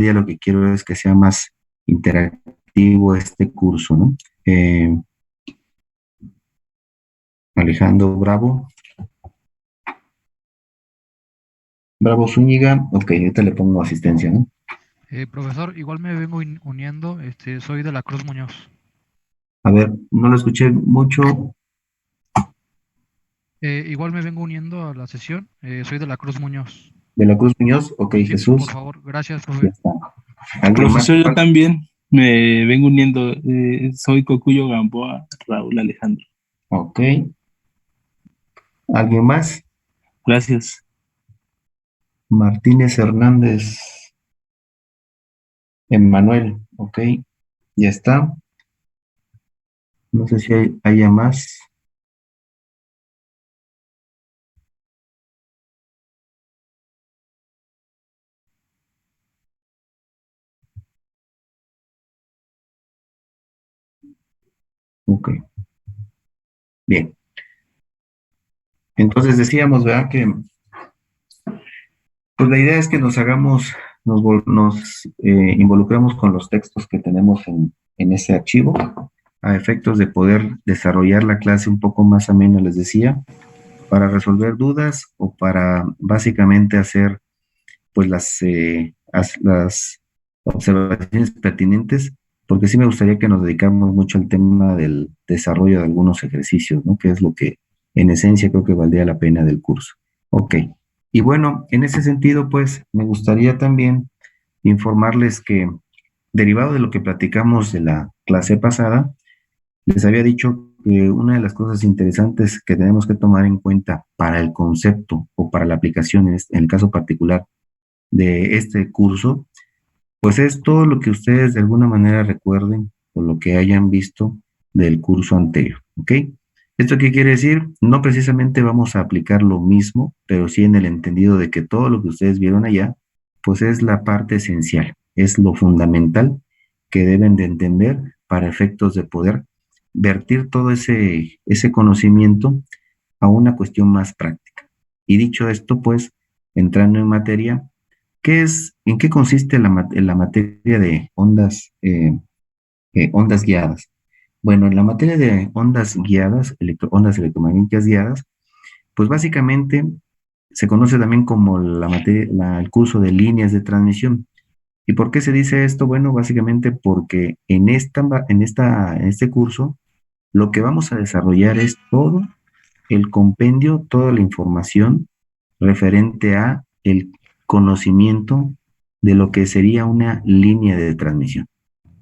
día lo que quiero es que sea más interactivo este curso, ¿no? Alejandro Bravo. Bravo Zúñiga. Ok, ahorita le pongo asistencia, ¿no? Profesor, igual me vengo uniendo, soy de la Cruz Muñoz. A ver, no lo escuché mucho. Igual me vengo uniendo a la sesión, soy de la Cruz Muñoz. De la Cruz Muñoz. Ok, Sí, por Jesús. favor, gracias, Ya profe. está. ¿Alguien más Profesor, yo igual? también me vengo uniendo. Soy Cocuyo Gamboa, Raúl Alejandro. Ok. ¿Alguien más? Gracias. Martínez Hernández. Emmanuel. Ok, ya está. No sé si haya más. Ok, bien. Entonces decíamos, ¿verdad? Que pues la idea es que nos hagamos, nos involucramos con los textos que tenemos en ese archivo, a efectos de poder desarrollar la clase un poco más amena, les decía, para resolver dudas o para básicamente hacer pues las observaciones pertinentes, porque sí me gustaría que nos dedicáramos mucho al tema del desarrollo de algunos ejercicios, ¿no? Que es lo que en esencia creo que valdría la pena del curso. Ok. Y bueno, en ese sentido, pues me gustaría también informarles que, derivado de lo que platicamos de la clase pasada, les había dicho que una de las cosas interesantes que tenemos que tomar en cuenta para el concepto o para la aplicación en el caso particular de este curso, pues es todo lo que ustedes de alguna manera recuerden o lo que hayan visto del curso anterior, ¿ok? ¿Esto qué quiere decir? No precisamente vamos a aplicar lo mismo, pero sí en el entendido de que todo lo que ustedes vieron allá, pues es la parte esencial, es lo fundamental que deben de entender para efectos de poder vertir todo ese conocimiento a una cuestión más práctica. Y dicho esto, pues, entrando en materia, ¿en qué consiste la materia de ondas guiadas? Bueno, en la materia de ondas guiadas, ondas electromagnéticas guiadas, pues básicamente se conoce también como el curso de líneas de transmisión. ¿Y por qué se dice esto? Bueno, básicamente porque en este curso lo que vamos a desarrollar es todo el compendio, toda la información referente a el conocimiento de lo que sería una línea de transmisión.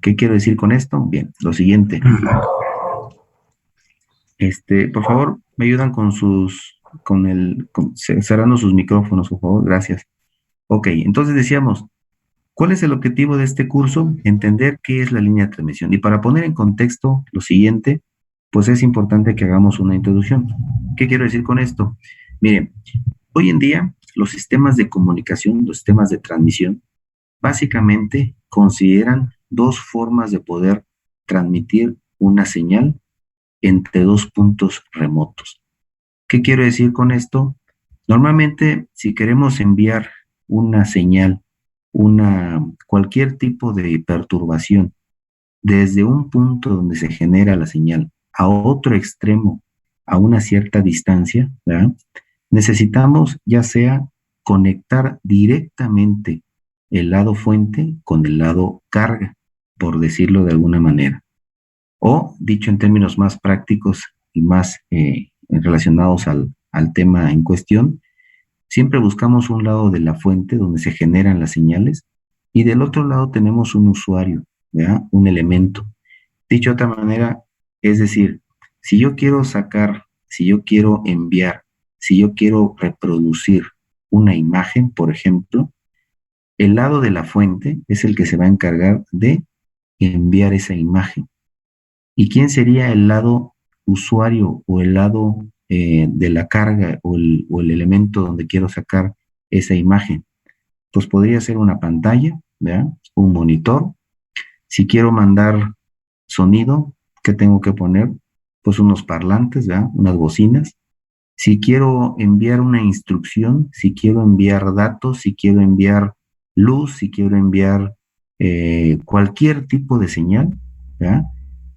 ¿Qué quiero decir con esto? Bien, lo siguiente. Por favor, me ayudan cerrando sus micrófonos, por favor, gracias. Ok, entonces decíamos, ¿cuál es el objetivo de este curso? Entender qué es la línea de transmisión. Y para poner en contexto lo siguiente, pues es importante que hagamos una introducción. ¿Qué quiero decir con esto? Miren, hoy en día los sistemas de comunicación, los sistemas de transmisión, básicamente consideran dos formas de poder transmitir una señal entre dos puntos remotos. ¿Qué quiero decir con esto? Normalmente, si queremos enviar una señal, cualquier tipo de perturbación desde un punto donde se genera la señal a otro extremo a una cierta distancia, ¿verdad? Necesitamos ya sea conectar directamente el lado fuente con el lado carga, por decirlo de alguna manera. O, dicho en términos más prácticos y más relacionados al tema en cuestión, siempre buscamos un lado de la fuente donde se generan las señales y del otro lado tenemos un usuario, ¿verdad? Un elemento. Dicho de otra manera, es decir, si yo quiero enviar, si yo quiero reproducir una imagen, por ejemplo, el lado de la fuente es el que se va a encargar de enviar esa imagen. ¿Y quién sería el lado usuario o el lado de la carga o el elemento donde quiero sacar esa imagen? Pues podría ser una pantalla, ¿verdad? Un monitor. Si quiero mandar sonido, ¿qué tengo que poner? Pues unos parlantes, ¿verdad? Unas bocinas. Si quiero enviar una instrucción, si quiero enviar datos, si quiero enviar luz, si quiero enviar cualquier tipo de señal, ¿verdad?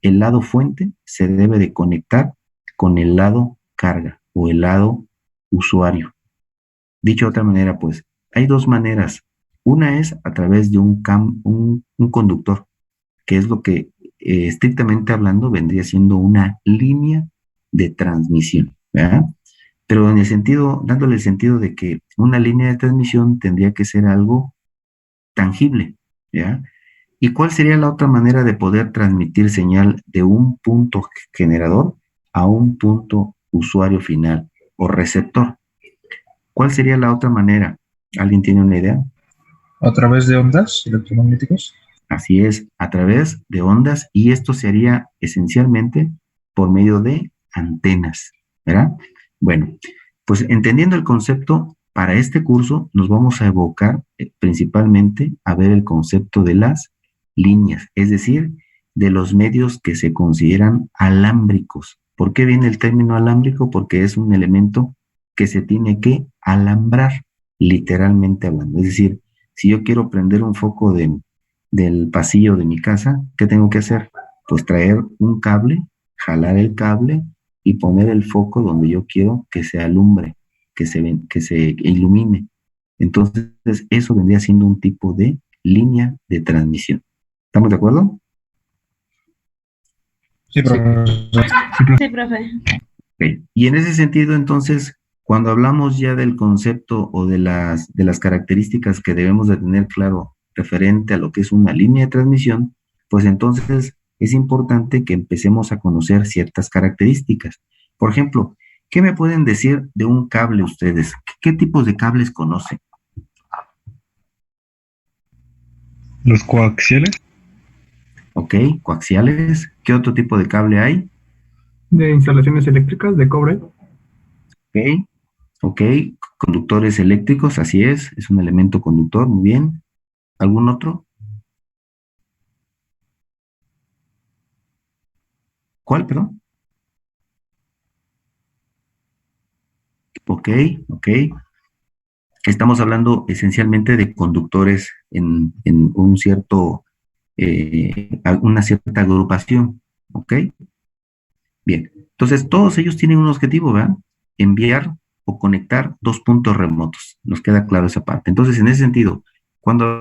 El lado fuente se debe de conectar con el lado carga o el lado usuario. Dicho de otra manera, pues, hay dos maneras. Una es a través de un conductor, que es lo que estrictamente hablando vendría siendo una línea de transmisión, ¿verdad? Pero en el sentido, dándole el sentido de que una línea de transmisión tendría que ser algo tangible, ¿ya? ¿Y cuál sería la otra manera de poder transmitir señal de un punto generador a un punto usuario final o receptor? ¿Cuál sería la otra manera? ¿Alguien tiene una idea? ¿A través de ondas electromagnéticas? Así es, a través de ondas, y esto se haría esencialmente por medio de antenas, ¿verdad? Bueno, pues entendiendo el concepto, para este curso nos vamos a evocar principalmente a ver el concepto de las líneas, es decir, de los medios que se consideran alámbricos. ¿Por qué viene el término alámbrico? Porque es un elemento que se tiene que alambrar, literalmente hablando. Es decir, si yo quiero prender un foco del pasillo de mi casa, ¿qué tengo que hacer? Pues traer un cable, jalar el cable y poner el foco donde yo quiero que se alumbre, que se ilumine. Entonces, eso vendría siendo un tipo de línea de transmisión. ¿Estamos de acuerdo? Sí, profesor. Sí, profe. Okay. Y en ese sentido, entonces, cuando hablamos ya del concepto o de las características que debemos de tener claro referente a lo que es una línea de transmisión, pues entonces es importante que empecemos a conocer ciertas características. Por ejemplo, ¿qué me pueden decir de un cable ustedes? ¿Qué tipos de cables conocen? Los coaxiales. ¿Ok? Coaxiales. ¿Qué otro tipo de cable hay? De instalaciones eléctricas de cobre. ¿Ok? ¿Ok? Conductores eléctricos, así es un elemento conductor, muy bien. ¿Algún otro? ¿Cuál, perdón? Ok, ok. Estamos hablando esencialmente de conductores en un cierto, una cierta agrupación, ¿ok? Bien, entonces todos ellos tienen un objetivo, ¿verdad? Enviar o conectar dos puntos remotos. Nos queda claro esa parte. Entonces, en ese sentido, cuando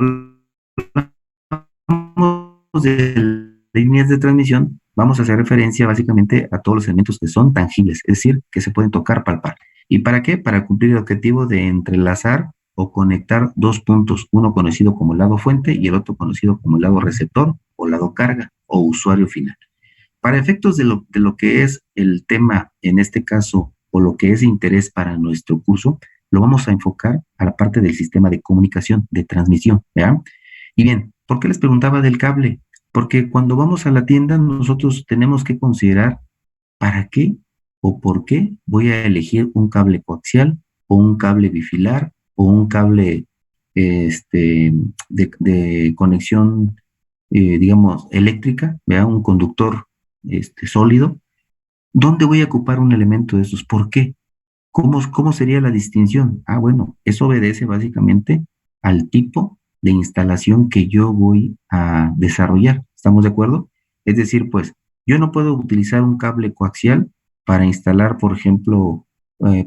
hablamos de líneas de transmisión, vamos a hacer referencia básicamente a todos los elementos que son tangibles, es decir, que se pueden tocar, palpar. ¿Y para qué? Para cumplir el objetivo de entrelazar o conectar dos puntos, uno conocido como el lado fuente y el otro conocido como el lado receptor o lado carga o usuario final. Para efectos de lo que es el tema, en este caso, o lo que es de interés para nuestro curso, lo vamos a enfocar a la parte del sistema de comunicación, de transmisión, ¿verdad? Y bien, ¿por qué les preguntaba del cable? Porque cuando vamos a la tienda, nosotros tenemos que considerar para qué o por qué voy a elegir un cable coaxial o un cable bifilar o un cable de conexión, digamos, eléctrica, ¿verdad? Un conductor sólido. ¿Dónde voy a ocupar un elemento de esos? ¿Por qué? ¿Cómo sería la distinción? Ah, bueno, eso obedece básicamente al tipo de instalación que yo voy a desarrollar. ¿Estamos de acuerdo? Es decir, pues, yo no puedo utilizar un cable coaxial para instalar, por ejemplo,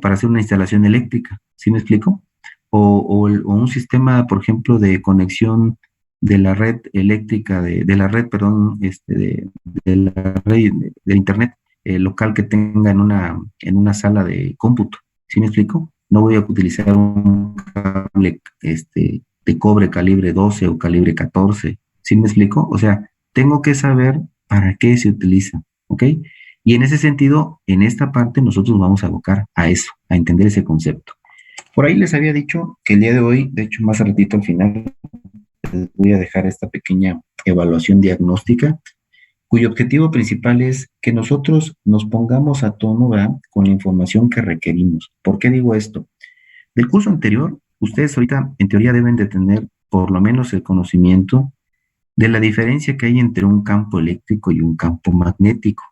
para hacer una instalación eléctrica. ¿Sí me explico? O un sistema, por ejemplo, de conexión de la red eléctrica, de la red, perdón, de la red de Internet local que tenga en una sala de cómputo. ¿Sí me explico? No voy a utilizar un cable de cobre calibre 12 o calibre 14. ¿Sí me explico? O sea, tengo que saber para qué se utiliza, ¿ok? Y en ese sentido, en esta parte nosotros vamos a abocar a eso, a entender ese concepto. Por ahí les había dicho que el día de hoy, de hecho más ratito al final, les voy a dejar esta pequeña evaluación diagnóstica cuyo objetivo principal es que nosotros nos pongamos a tono, ¿verdad?, con la información que requerimos. ¿Por qué digo esto? Del curso anterior, ustedes ahorita en teoría deben de tener por lo menos el conocimiento de la diferencia que hay entre un campo eléctrico y un campo magnético.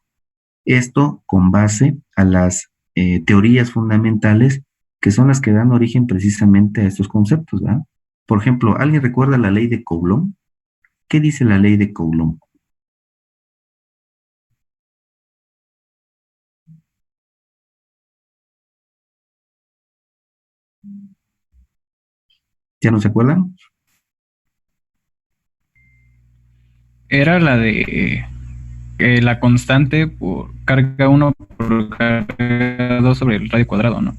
Esto con base a las teorías fundamentales que son las que dan origen precisamente a estos conceptos, ¿verdad? Por ejemplo, ¿alguien recuerda la ley de Coulomb? ¿Qué dice la ley de Coulomb? ¿Ya no se acuerdan? Era la de la constante por carga uno por carga 2 sobre el radio cuadrado, ¿no?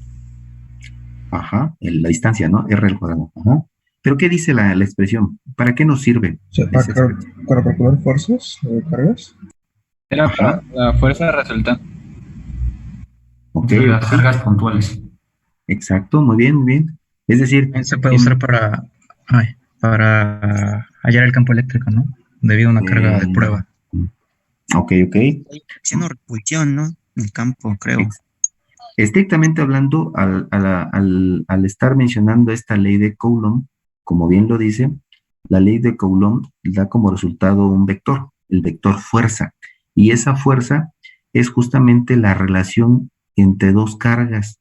Ajá, la distancia, ¿no? R al cuadrado. Ajá. Pero ¿qué dice la expresión? ¿Para qué nos sirve? O sea, esa expresión? para calcular fuerzas o cargas. Era Ajá. para la fuerza resultante. Ok, Entre las ok. cargas puntuales. Exacto, muy bien, muy bien. Es decir, También se puede usar para hallar el campo eléctrico, ¿no? Debido a una carga de prueba. ok, ok. Haciendo repulsión, ¿no? En el campo, creo. Estrictamente hablando, al estar mencionando esta ley de Coulomb, como bien lo dice, la ley de Coulomb da como resultado un vector, el vector fuerza. Y esa fuerza es justamente la relación entre dos cargas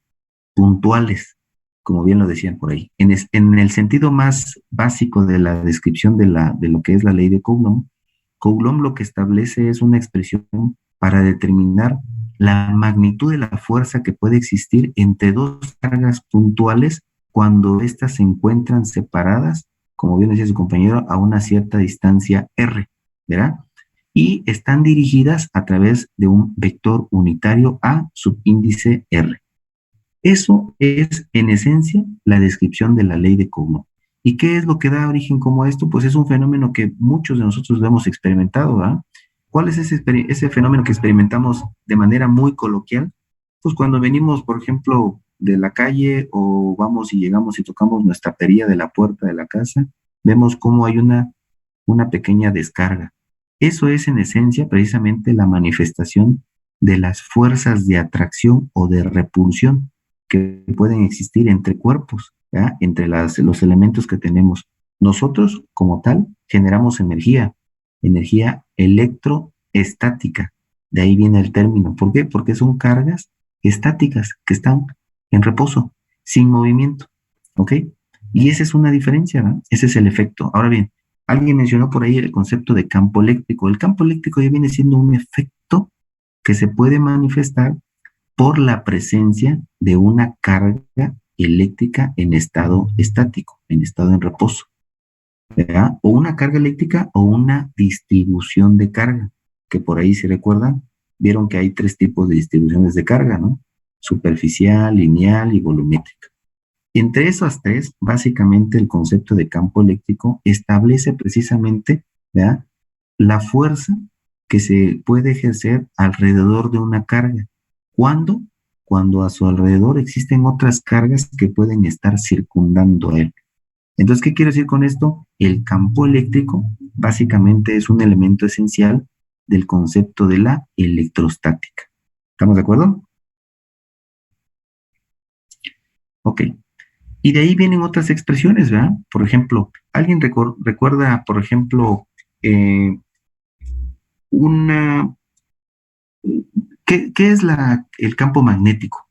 puntuales, como bien lo decían por ahí. En el sentido más básico de la descripción de lo que es la ley de Coulomb, Coulomb lo que establece es una expresión para determinar la magnitud de la fuerza que puede existir entre dos cargas puntuales cuando éstas se encuentran separadas, como bien decía su compañero, a una cierta distancia r, ¿verdad? Y están dirigidas a través de un vector unitario a subíndice r. Eso es, en esencia, la descripción de la ley de Coulomb. ¿Y qué es lo que da origen como esto? Pues es un fenómeno que muchos de nosotros lo hemos experimentado, ¿verdad? ¿Cuál es ese fenómeno que experimentamos de manera muy coloquial? Pues cuando venimos, por ejemplo, de la calle o vamos y llegamos y tocamos nuestra perilla de la puerta de la casa, vemos cómo hay una pequeña descarga. Eso es, en esencia, precisamente la manifestación de las fuerzas de atracción o de repulsión que pueden existir entre cuerpos, ¿ya? Entre los elementos que tenemos. Nosotros, como tal, generamos energía electroestática. De ahí viene el término. ¿Por qué? Porque son cargas estáticas que están en reposo, sin movimiento. ¿Ok? Y esa es una diferencia, ¿no? Ese es el efecto. Ahora bien, alguien mencionó por ahí el concepto de campo eléctrico. El campo eléctrico ya viene siendo un efecto que se puede manifestar por la presencia de una carga eléctrica en estado estático, en estado en reposo, ¿verdad? O una carga eléctrica o una distribución de carga, que por ahí, si recuerdan, vieron que hay 3 tipos de distribuciones de carga, ¿no? Superficial, lineal y volumétrica. Entre esas 3, básicamente el concepto de campo eléctrico establece precisamente, ¿verdad?, la fuerza que se puede ejercer alrededor de una carga. ¿Cuándo? Cuando a su alrededor existen otras cargas que pueden estar circundando a él. Entonces, ¿qué quiero decir con esto? El campo eléctrico básicamente es un elemento esencial del concepto de la electrostática. ¿Estamos de acuerdo? Ok. Y de ahí vienen otras expresiones, ¿verdad? Por ejemplo, ¿alguien recuerda, por ejemplo, una... ¿Qué es el campo magnético?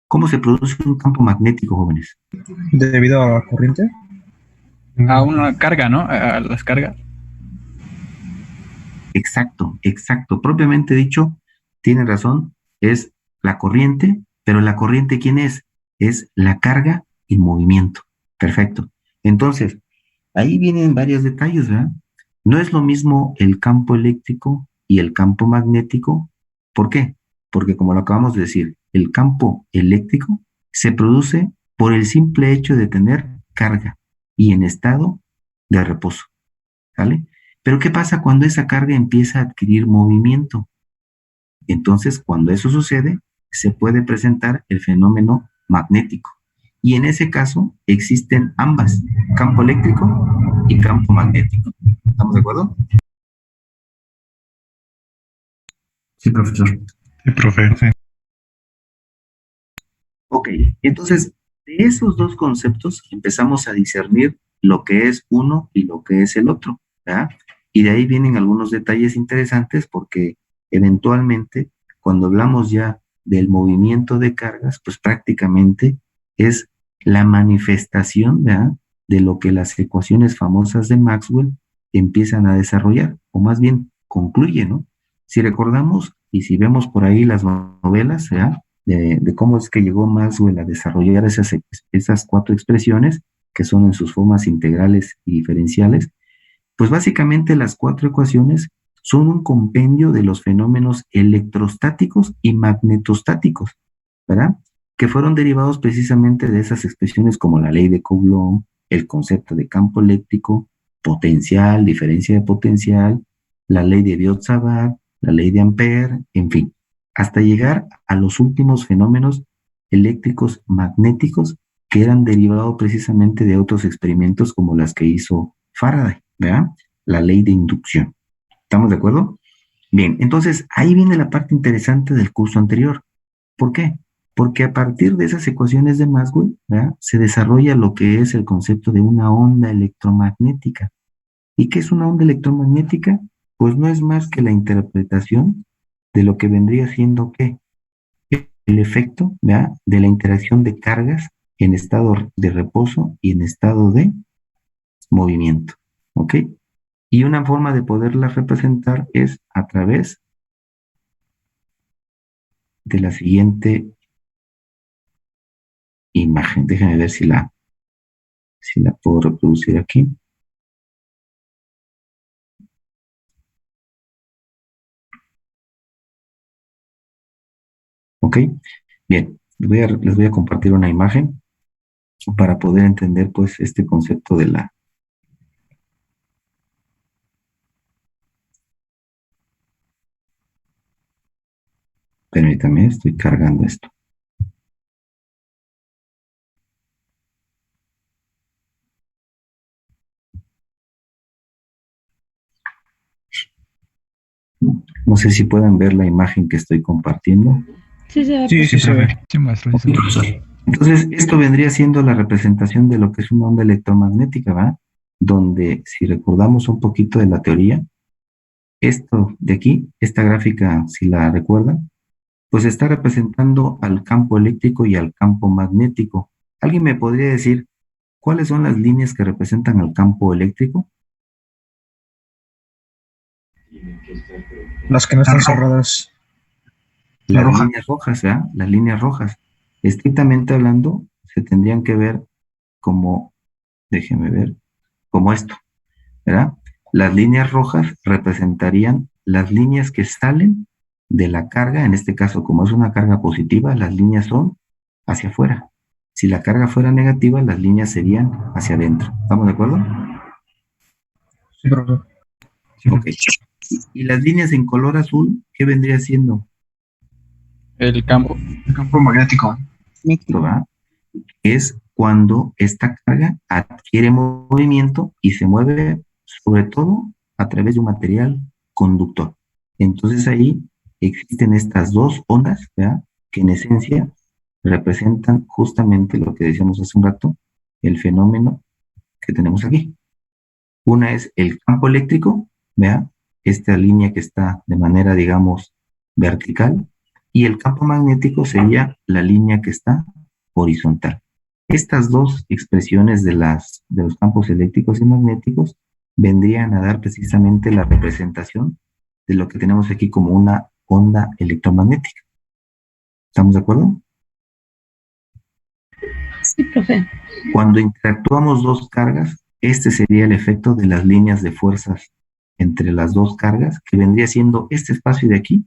¿Cómo se produce un campo magnético, jóvenes? Debido a la corriente. A una carga, ¿no? A las cargas. Exacto, exacto. Propiamente dicho, tiene razón, es la corriente, pero la corriente, ¿quién es? Es la carga en movimiento. Perfecto. Entonces, ahí vienen varios detalles, ¿verdad? No es lo mismo el campo eléctrico y el campo magnético. ¿Por qué? Porque como lo acabamos de decir, el campo eléctrico se produce por el simple hecho de tener carga y en estado de reposo, ¿vale? Pero ¿qué pasa cuando esa carga empieza a adquirir movimiento? Entonces, cuando eso sucede, se puede presentar el fenómeno magnético. Y en ese caso existen ambas, campo eléctrico y campo magnético. ¿Estamos de acuerdo? Sí, profesor. Sí, profe. Sí. Ok, entonces de esos dos conceptos empezamos a discernir lo que es uno y lo que es el otro, ¿verdad? Y de ahí vienen algunos detalles interesantes porque eventualmente cuando hablamos ya del movimiento de cargas, pues prácticamente es la manifestación, ¿verdad?, de lo que las ecuaciones famosas de Maxwell empiezan a desarrollar, o más bien concluyen, ¿no? Si recordamos y si vemos por ahí las novelas, ¿verdad?, de cómo es que llegó Maxwell a desarrollar esas cuatro expresiones, que son en sus formas integrales y diferenciales, pues básicamente las cuatro ecuaciones son un compendio de los fenómenos electrostáticos y magnetostáticos, ¿verdad?, que fueron derivados precisamente de esas expresiones como la ley de Coulomb, el concepto de campo eléctrico, potencial, diferencia de potencial, la ley de Biot-Savart, la ley de Ampère, en fin, hasta llegar a los últimos fenómenos eléctricos magnéticos que eran derivados precisamente de otros experimentos como las que hizo Faraday, ¿verdad? La ley de inducción. ¿Estamos de acuerdo? Bien, entonces ahí viene la parte interesante del curso anterior. ¿Por qué? Porque a partir de esas ecuaciones de Maxwell, ¿verdad?, se desarrolla lo que es el concepto de una onda electromagnética. ¿Y qué es una onda electromagnética? Pues no es más que la interpretación de lo que vendría siendo, ¿qué?, el efecto, ¿verdad?, de la interacción de cargas en estado de reposo y en estado de movimiento, ¿ok? Y una forma de poderla representar es a través de la siguiente imagen. Déjenme ver si la puedo reproducir aquí. ¿Ok? Bien, les voy a compartir una imagen para poder entender pues este concepto de la... Permítame, estoy cargando esto. No sé si pueden ver la imagen que estoy compartiendo. Sí, se ve. Sí, se ve. Sí, maestro. Ok. Entonces, esto vendría siendo la representación de lo que es una onda electromagnética, ¿va? Donde, si recordamos un poquito de la teoría, esto de aquí, esta gráfica, si la recuerdan, pues está representando al campo eléctrico y al campo magnético. ¿Alguien me podría decir cuáles son las líneas que representan al campo eléctrico? Las que no están cerradas. Las roja. líneas rojas, ¿verdad? Las líneas rojas. Estrictamente hablando, se tendrían que ver como, déjeme ver, como esto, ¿verdad? Las líneas rojas representarían las líneas que salen de la carga, en este caso, como es una carga positiva, las líneas son hacia afuera. Si la carga fuera negativa, las líneas serían hacia adentro. ¿Estamos de acuerdo? Sí, profe. Ok. Y las líneas en color azul, ¿qué vendría siendo? El campo. El campo magnético. ¿Verdad? Es cuando esta carga adquiere movimiento y se mueve sobre todo a través de un material conductor. Entonces ahí existen estas dos ondas, ¿verdad?, que en esencia representan justamente lo que decíamos hace un rato, el fenómeno que tenemos aquí. Una es el campo eléctrico, ¿verdad?, esta línea que está de manera, digamos, vertical, y el campo magnético sería la línea que está horizontal. Estas dos expresiones de los campos eléctricos y magnéticos vendrían a dar precisamente la representación de lo que tenemos aquí como una onda electromagnética. ¿Estamos de acuerdo? Sí, profe. Cuando interactuamos dos cargas, este sería el efecto de las líneas de fuerzas entre las dos cargas, que vendría siendo este espacio de aquí,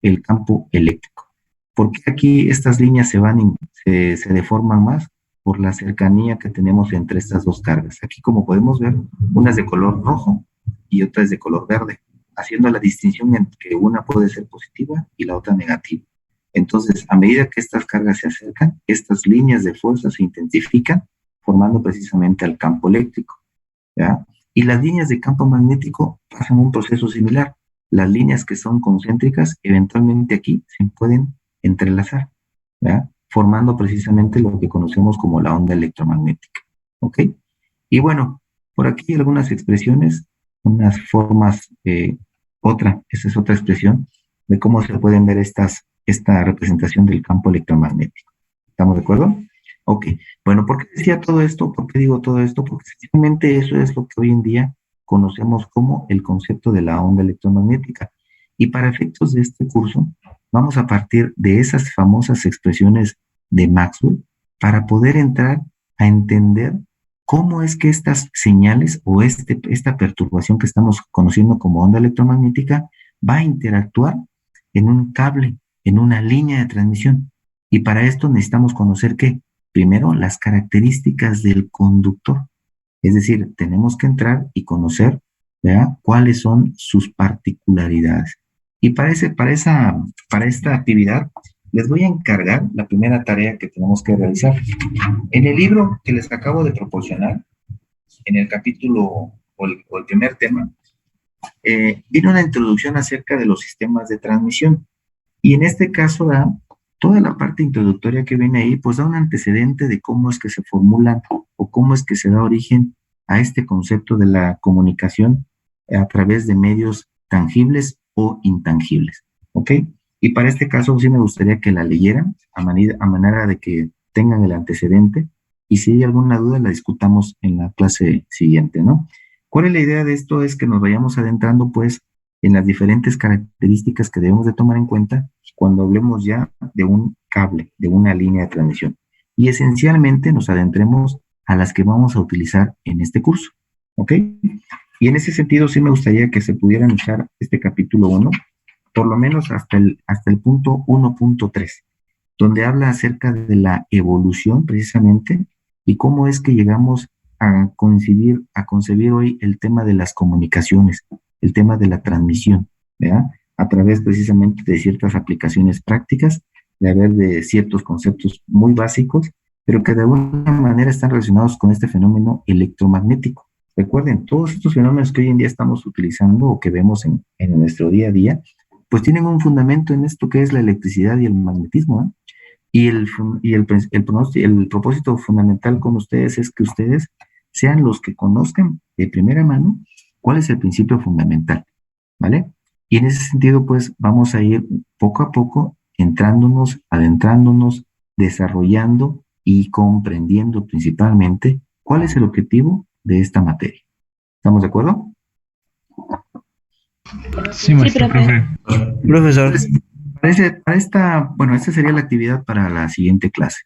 el campo eléctrico. ¿Por qué aquí estas líneas se deforman más? Por la cercanía que tenemos entre estas dos cargas. Aquí, como podemos ver, una es de color rojo y otra es de color verde, haciendo la distinción entre que una puede ser positiva y la otra negativa. Entonces, a medida que estas cargas se acercan, estas líneas de fuerza se intensifican, formando precisamente al campo eléctrico, ¿ya? Y las líneas de campo magnético pasan un proceso similar. Las líneas que son concéntricas, eventualmente aquí se pueden entrelazar, ¿ya?, formando precisamente lo que conocemos como la onda electromagnética, ¿ok? Y bueno, por aquí algunas expresiones, unas formas, esta es otra expresión de cómo se pueden ver estas esta representación del campo electromagnético. ¿Estamos de acuerdo? Ok. Bueno, ¿por qué decía todo esto? ¿Por qué digo todo esto? Porque sencillamente eso es lo que hoy en día conocemos como el concepto de la onda electromagnética. Y para efectos de este curso, vamos a partir de esas famosas expresiones de Maxwell para poder entrar a entender cómo es que estas señales o esta perturbación que estamos conociendo como onda electromagnética va a interactuar en un cable, en una línea de transmisión. Y para esto necesitamos conocer ¿qué? Primero, las características del conductor. Es decir, tenemos que entrar y conocer, ¿verdad?, cuáles son sus particularidades. Y para esta actividad, les voy a encargar la primera tarea que tenemos que realizar. En el libro que les acabo de proporcionar, en el capítulo o el primer tema, viene una introducción acerca de los sistemas de transmisión. Y en este caso, toda la parte introductoria que viene ahí, pues da un antecedente de cómo es que se formulan o cómo es que se da origen a este concepto de la comunicación a través de medios tangibles o intangibles. ¿Ok? Y para este caso sí me gustaría que la leyeran a manera de que tengan el antecedente y si hay alguna duda la discutamos en la clase siguiente, ¿no? ¿Cuál es la idea de esto? Es que nos vayamos adentrando pues en las diferentes características que debemos de tomar en cuenta cuando hablemos ya de un cable, de una línea de transmisión. Y esencialmente nos adentremos a las que vamos a utilizar en este curso, ¿ok? Y en ese sentido sí me gustaría que se pudieran echar este capítulo 1, por lo menos hasta el punto 1.3, donde habla acerca de la evolución precisamente y cómo es que llegamos a concebir hoy el tema de las comunicaciones, el tema de la transmisión, ¿verdad? A través precisamente de ciertas aplicaciones prácticas, de ciertos conceptos muy básicos, pero que de alguna manera están relacionados con este fenómeno electromagnético. Recuerden, todos estos fenómenos que hoy en día estamos utilizando o que vemos en nuestro día a día, pues tienen un fundamento en esto que es la electricidad y el magnetismo, ¿eh? Y el propósito fundamental con ustedes es que ustedes sean los que conozcan de primera mano cuál es el principio fundamental, ¿vale? Y en ese sentido, pues vamos a ir poco a poco adentrándonos, desarrollando y comprendiendo principalmente cuál es el objetivo de esta materia. ¿Estamos de acuerdo? Sí, maestro. profe. Profesor. Esta sería la actividad para la siguiente clase.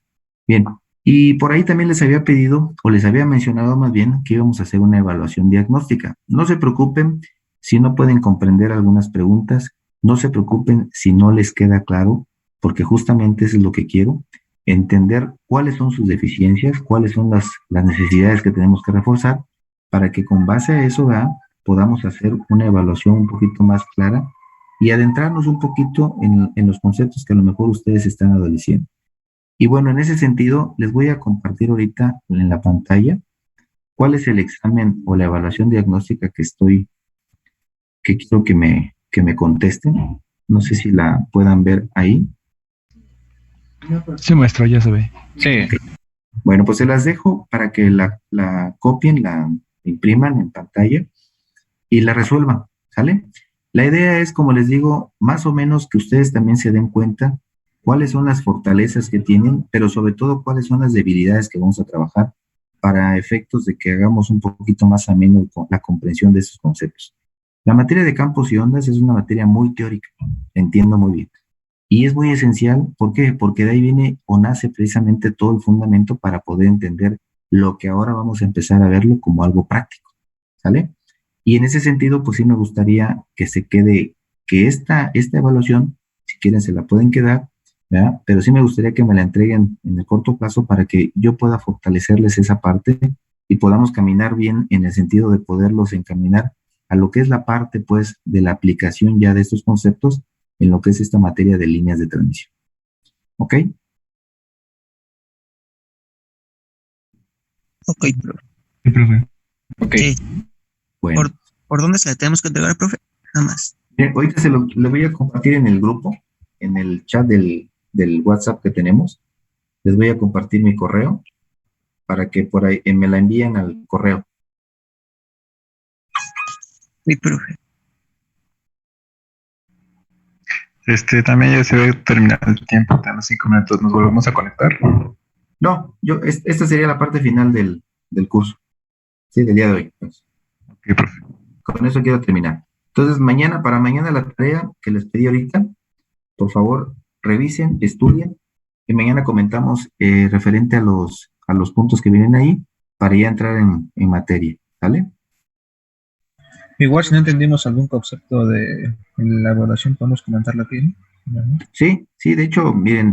Bien, y por ahí también les había pedido, o les había mencionado más bien, que íbamos a hacer una evaluación diagnóstica. No se preocupen si no pueden comprender algunas preguntas, no se preocupen si no les queda claro, porque justamente eso es lo que quiero, entender cuáles son sus deficiencias, cuáles son las necesidades que tenemos que reforzar, para que con base a eso podamos hacer una evaluación un poquito más clara y adentrarnos un poquito en los conceptos que a lo mejor ustedes están adoleciendo. Y bueno, en ese sentido, les voy a compartir ahorita en la pantalla cuál es el examen o la evaluación diagnóstica que quiero que me contesten. No sé si la puedan ver ahí. Sí, maestro, ya se ve. Sí. Okay. Bueno, pues se las dejo para que la copien, la impriman en pantalla y la resuelvan, ¿sale? La idea es, como les digo, más o menos que ustedes también se den cuenta cuáles son las fortalezas que tienen, pero sobre todo cuáles son las debilidades que vamos a trabajar para efectos de que hagamos un poquito más ameno la comprensión de esos conceptos. La materia de campos y ondas es una materia muy teórica, entiendo muy bien. Y es muy esencial, ¿por qué? Porque de ahí viene o nace precisamente todo el fundamento para poder entender lo que ahora vamos a empezar a verlo como algo práctico, ¿sale? Y en ese sentido, pues sí me gustaría que se quede, que esta evaluación, si quieren se la pueden quedar, ¿verdad? Pero sí me gustaría que me la entreguen en el corto plazo para que yo pueda fortalecerles esa parte y podamos caminar bien en el sentido de poderlos encaminar a lo que es la parte, pues, de la aplicación ya de estos conceptos en lo que es esta materia de líneas de transmisión. ¿Ok? Ok, profe. Sí, profe. Ok. Sí. Bueno. ¿Por dónde se la tenemos que entregar, profe? Nada más. Bien, ahorita le voy a compartir en el grupo, en el chat del WhatsApp que tenemos. Les voy a compartir mi correo para que por ahí me la envíen al correo. Sí, profe. También ya se ve terminado el tiempo, tenemos 5 minutos, nos volvemos a conectar. No, esta sería la parte final del curso. Sí, del día de hoy. Pues. Ok, profe. Con eso quiero terminar. Entonces, para mañana la tarea que les pedí ahorita, por favor, revisen, estudien, y mañana comentamos referente a los puntos que vienen ahí para ya entrar en materia, ¿vale? Igual si no entendimos algún concepto de la evaluación, podemos comentarlo aquí, ¿no? Sí, de hecho, miren,